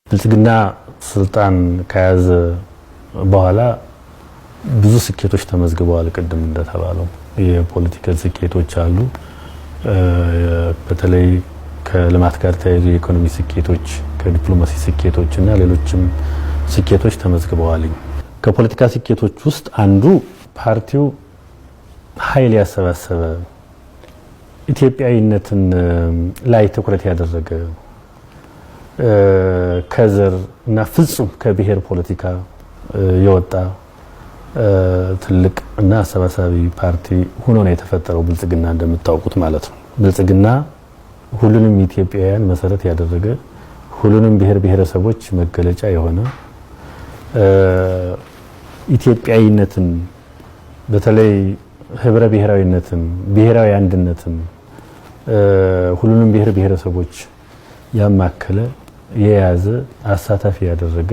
ብልጽግና ስልጣን ከያዘ በኋላ ብዙ ስኬቶች ተመዝግበዋል። ቅድም እንደተባለው የፖለቲካል ስኬቶች አሉ። በተለይ ከልማት ጋር ተያይዞ የኢኮኖሚ ስኬቶች፣ ከዲፕሎማሲ ስኬቶች እና ሌሎችም ስኬቶች ተመዝግበዋል። ከፖለቲካ ስኬቶች ውስጥ አንዱ ፓርቲው ኃይል ያሰባሰበ ኢትዮጵያዊነትን ላይ ትኩረት ያደረገ ከዘር እና ፍጹም ከብሔር ፖለቲካ የወጣ ትልቅ እና አሰባሳቢ ፓርቲ ሆኖ ነው የተፈጠረው ብልጽግና እንደምታውቁት ማለት ነው። ብልጽግና ሁሉንም ኢትዮጵያውያን መሰረት ያደረገ ሁሉንም ብሔር ብሔረሰቦች መገለጫ የሆነ ኢትዮጵያዊነትን በተለይ ህብረ ብሔራዊነትን ብሔራዊ አንድነትን ሁሉንም ብሔር ብሔረሰቦች ያማከለ የያዘ አሳታፊ ያደረገ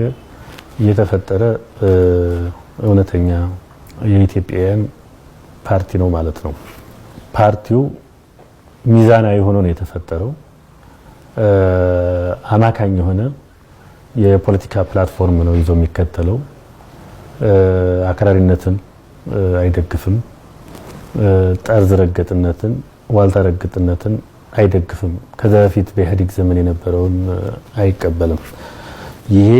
የተፈጠረ እውነተኛ የኢትዮጵያውያን ፓርቲ ነው ማለት ነው። ፓርቲው ሚዛናዊ ሆኖ ነው የተፈጠረው። አማካኝ የሆነ የፖለቲካ ፕላትፎርም ነው ይዞ የሚከተለው። አክራሪነትን አይደግፍም። ጠርዝ ረገጥነትን፣ ዋልታ ረገጥነትን አይደግፍም። ከዛ በፊት በኢህአዴግ ዘመን የነበረውን አይቀበልም። ይሄ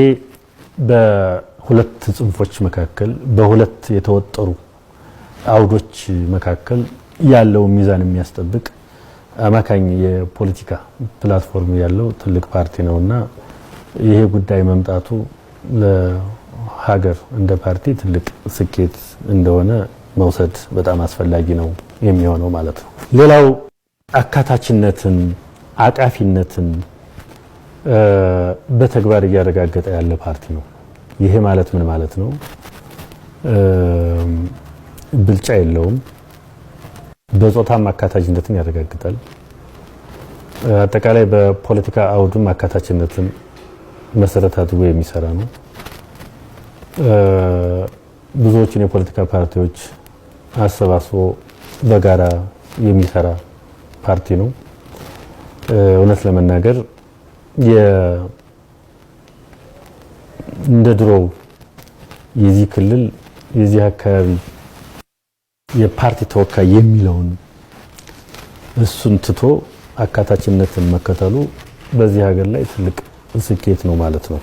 በሁለት ጽንፎች መካከል በሁለት የተወጠሩ አውዶች መካከል ያለው ሚዛን የሚያስጠብቅ አማካኝ የፖለቲካ ፕላትፎርም ያለው ትልቅ ፓርቲ ነውና ይሄ ጉዳይ መምጣቱ ለሀገር እንደ ፓርቲ ትልቅ ስኬት እንደሆነ መውሰድ በጣም አስፈላጊ ነው የሚሆነው ማለት ነው። ሌላው አካታችነትን፣ አቃፊነትን በተግባር እያረጋገጠ ያለ ፓርቲ ነው። ይሄ ማለት ምን ማለት ነው? ብልጫ የለውም። በጾታም አካታችነትን ያረጋግጣል። አጠቃላይ በፖለቲካ አውዱም አካታችነትን መሰረት አድርጎ የሚሰራ ነው። ብዙዎችን የፖለቲካ ፓርቲዎች አሰባስቦ በጋራ የሚሰራ ፓርቲ ነው። እውነት ለመናገር እንደ ድሮው የዚህ ክልል የዚህ አካባቢ የፓርቲ ተወካይ የሚለውን እሱን ትቶ አካታችነትን መከተሉ በዚህ ሀገር ላይ ትልቅ ስኬት ነው ማለት ነው።